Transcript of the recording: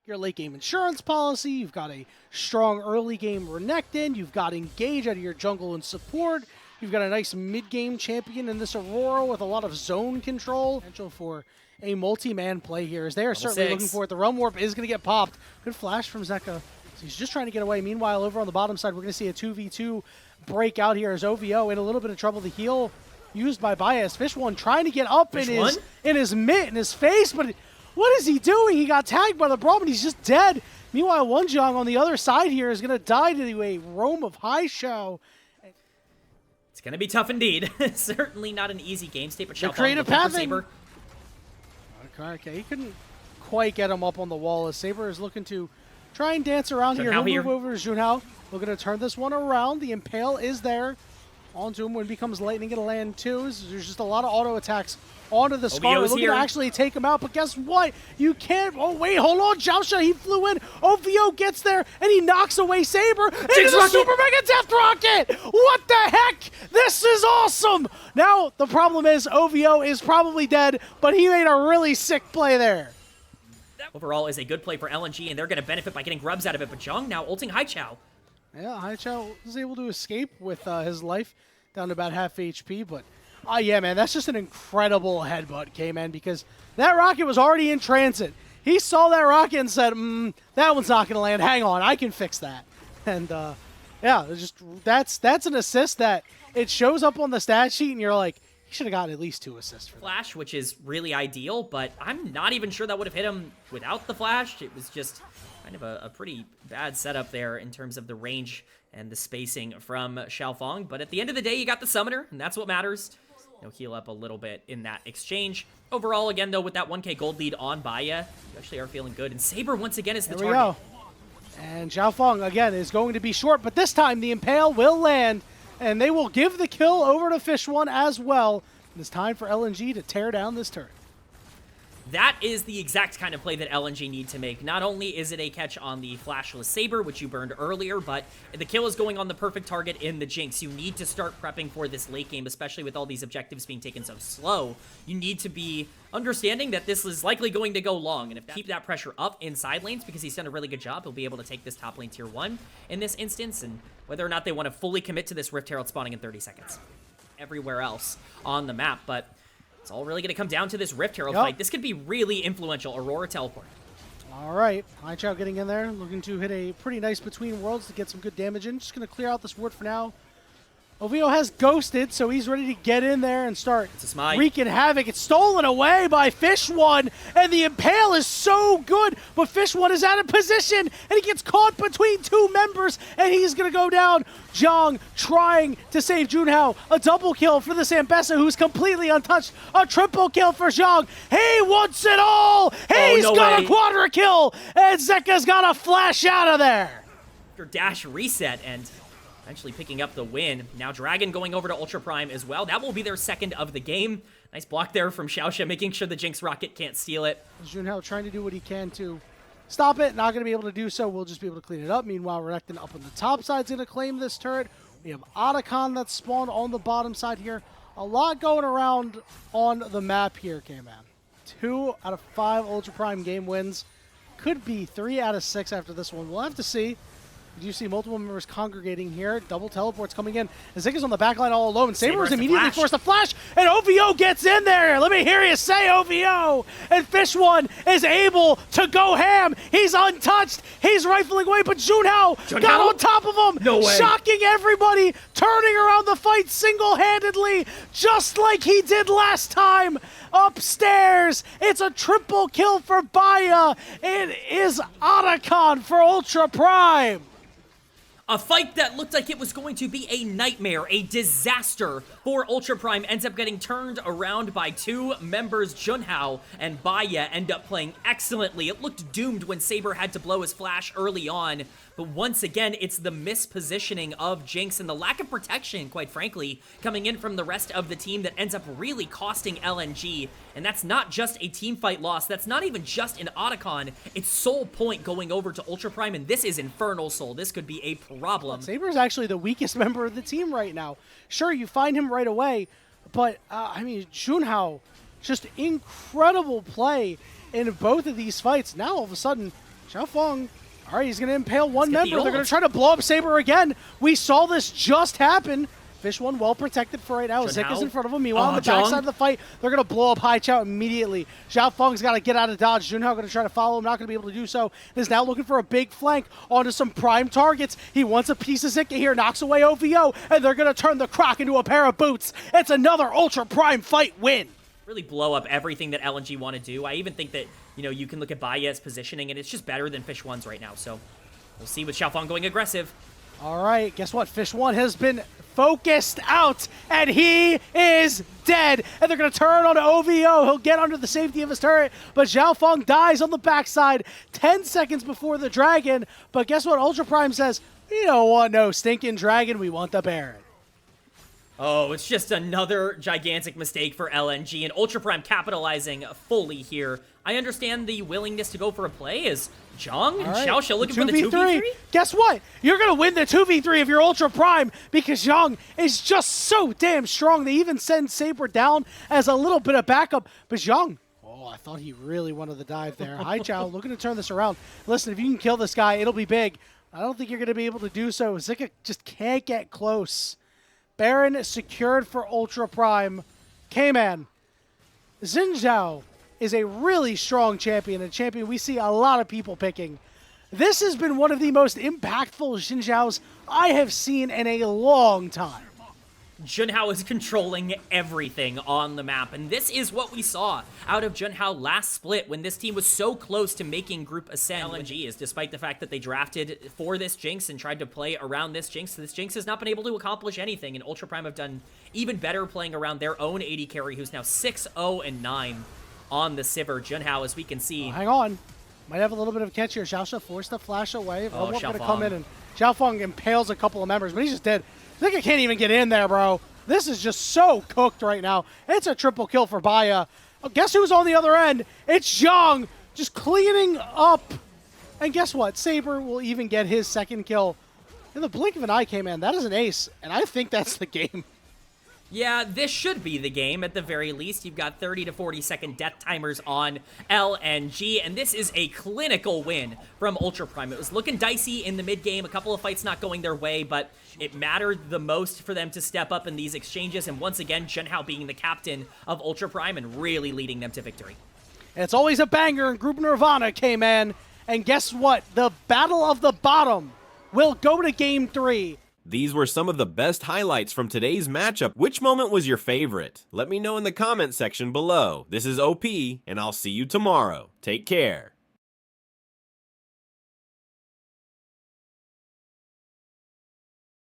your late game insurance policy, you've got a strong early game Renekton, you've got Engage out of your jungle and support, you've got a nice mid-game champion in this Aurora with a lot of zone control. Potential for a multi-man play here as they are certainly looking for it. The Realm Warp is going to get popped. Good flash from Zeka. So he's just trying to get away. Meanwhile, over on the bottom side, we're going to see a 2v2 break out here as OVO in a little bit of trouble. The heal used by Bias. Fish One trying to get up in his mitt, in his face, but what is he doing? He got tagged by the Braum and he's just dead. Meanwhile, Wonjong on the other side here is going to die to a roam of High Show. It's going to be tough indeed. Certainly not an easy game state, but the creative pathing. Okay, he couldn't quite get him up on the wall as Saber is looking to try and dance around here. He'll move over to Junhao. We're going to turn this one around. The Impale is there. Onto him when it becomes lightning going to land too. There's just a lot of auto attacks onto the Scar. We're looking to actually take him out, but guess what? You can't. Oh, wait, hold on. Jousha, he flew in. OVO gets there, and he knocks away Saber into the Super Mega Death Rocket. What the heck? This is awesome. Now, the problem is OVO is probably dead, but he made a really sick play there. Overall is a good play for LNG, and they're going to benefit by getting grubs out of it, but Jung now ulting Haichao. Yeah, Haichao was able to escape with his life down to about half HP, but yeah, man, that's just an incredible headbutt, K-Man, because that rocket was already in transit. He saw that rocket and said, that one's not going to land. Hang on, I can fix that. And yeah, that's an assist that it shows up on the stat sheet, and you're like, he should have gotten at least 2 assists for Flash, that. Which is really ideal, but I'm not even sure that would have hit him without the flash. It was just kind of a pretty bad setup there in terms of the range and the spacing from Xiaofang. But at the end of the day, you got the summoner, and that's what matters. He'll heal up a little bit in that exchange. Overall, again, though, with that 1K gold lead on Baya, you actually are feeling good. And Saber, once again, is the target. Go. And Xiaofang, again, is going to be short, but this time the Impale will land, and they will give the kill over to Fish One as well. It's time for LNG to tear down this turret. That is the exact kind of play that LNG need to make. Not only is it a catch on the flashless Saber, which you burned earlier, but the kill is going on the perfect target in the Jinx. You need to start prepping for this late game, especially with all these objectives being taken so slow. You need to be understanding that this is likely going to go long, and if keep that pressure up in side lanes, because he's done a really good job, he'll be able to take this top lane tier 1 in this instance, and whether or not they want to fully commit to this Rift Herald spawning in 30 seconds. Everywhere else on the map, but it's all really going to come down to this Rift Herald fight. This could be really influential. Aurora teleport. All right. Haichao getting in there, looking to hit a pretty nice between worlds to get some good damage in. Just going to clear out this ward for now. OVO has ghosted, so he's ready to get in there and start wreaking havoc. It's stolen away by Fish One, and the Impale is so good, but Fish One is out of position, and he gets caught between 2 members, and he's going to go down. Zhang trying to save Junhao. A double kill for the Zambesa, who's completely untouched. A triple kill for Zhang. He wants it all. He's got a quadra kill, and Zeka's got to flash out of there. After dash reset, and eventually picking up the win. Now Dragon going over to Ultra Prime as well. That will be their second of the game. Nice block there from Xiaoxia, making sure the Jinx Rocket can't steal it. Junhao trying to do what he can to stop it. Not going to be able to do so. We'll just be able to clean it up. Meanwhile, Renekton up on the top side is going to claim this turret. We have Otacon that's spawned on the bottom side here. A lot going around on the map here, K-Man. 2 out of 5 Ultra Prime game wins. Could be 3 out of 6 after this one. We'll have to see. You see multiple members congregating here. Double teleports coming in. Zika's on the backline all alone. Saber is immediately forced to flash, and OVO gets in there. Let me hear you say OVO. And Fish One is able to go ham. He's untouched. He's rifling away, but Junhao got on top of him. No way. Shocking everybody, turning around the fight single-handedly, just like he did last time. Upstairs, it's a triple kill for Baya. It is Otacon for Ultra Prime. A fight that looked like it was going to be a nightmare, a disaster for Ultra Prime, ends up getting turned around by 2 members. Junhao and Baya end up playing excellently. It looked doomed when Saber had to blow his flash early on, but once again, it's the mispositioning of Jinx and the lack of protection, quite frankly, coming in from the rest of the team that ends up really costing LNG. And that's not just a team fight loss, that's not even just an Otacon, it's Soul Point going over to Ultra Prime, and this is Infernal Soul. This could be a problem. Saber is actually the weakest member of the team right now. Sure, you find him right away, but I mean, Junhao, just incredible play in both of these fights. Now all of a sudden, Xiaofeng, all right, he's going to impale one Let's get member. the They're going ult. to try to blow up Saber again. We saw this just happen. Fish one well protected for right now. Zik is in front of him. Meanwhile, on the backside of the fight, they're going to blow up Haichao immediately. Xiaofeng's got to get out of dodge. Junhao going to try to follow him. Not going to be able to do so. Is now looking for a big flank onto some prime targets. He wants a piece of Zika here. Knocks away OVO. And they're going to turn the Croc into a pair of boots. It's another Ultra Prime fight win. Really blow up everything that LNG want to do. I even think that, you know, you can look at Baya's positioning, and it's just better than Fish 1's right now. So we'll see with Xiaofeng going aggressive. All right, guess what? Fish 1 has been focused out, and he is dead. And they're going to turn on OVO. He'll get under the safety of his turret, but Xiaofeng dies on the backside 10 seconds before the Dragon. But guess what? Ultra Prime says, we don't want no stinking Dragon. We want the Baron. Oh, it's just another gigantic mistake for LNG, and Ultra Prime capitalizing fully here. I understand the willingness to go for a play as Zhang and Right. Xiaoxia looking for the 2v3. Guess what? You're going to win the 2v3 if you're Ultra Prime because Zhang is just so damn strong. They even send Saber down as a little bit of backup. But Zhang, oh, I thought he really wanted the dive there. Haichao looking to turn this around. Listen, if you can kill this guy, it'll be big. I don't think you're going to be able to do so. Zika just can't get close. Baron secured for Ultra Prime. K-Man, Xin Zhao is a really strong champion, a champion we see a lot of people picking. This has been one of the most impactful Xin Zhaos I have seen in a long time. Junhao is controlling everything on the map, and this is what we saw out of Junhao last split when this team was so close to making Group Ascend. LNG is, despite the fact that they drafted for this Jinx and tried to play around this Jinx has not been able to accomplish anything, and Ultra Prime have done even better playing around their own AD carry, who's now 6-0-9 on the Sivir. Junhao, as we can see. Oh, hang on. Might have a little bit of a catch here. Xiaoxia forced the flash away. Oh, Going to Xiaofeng. come in, and Xiaofeng impales a couple of members, but he's just dead. I think I can't even get in there, bro. This is just so cooked right now. It's a triple kill for Baya. Oh, guess who's on the other end? It's Zhang just cleaning up. And guess what? Saber will even get his second kill. In the blink of an eye, K-Man, that is an ace. And I think that's the game. Yeah, this should be the game at the very least. You've got 30 to 40 second death timers on LNG, and this is a clinical win from Ultra Prime. It was looking dicey in the mid game, a couple of fights not going their way, but it mattered the most for them to step up in these exchanges, and once again, Junhao being the captain of Ultra Prime and really leading them to victory. It's always a banger in Group Nirvana, K-Man. And guess what? The Battle of the Bottom will go to Game 3. These were some of the best highlights from today's matchup. Which moment was your favorite? Let me know in the comment section below. This is OP, and I'll see you tomorrow. Take care.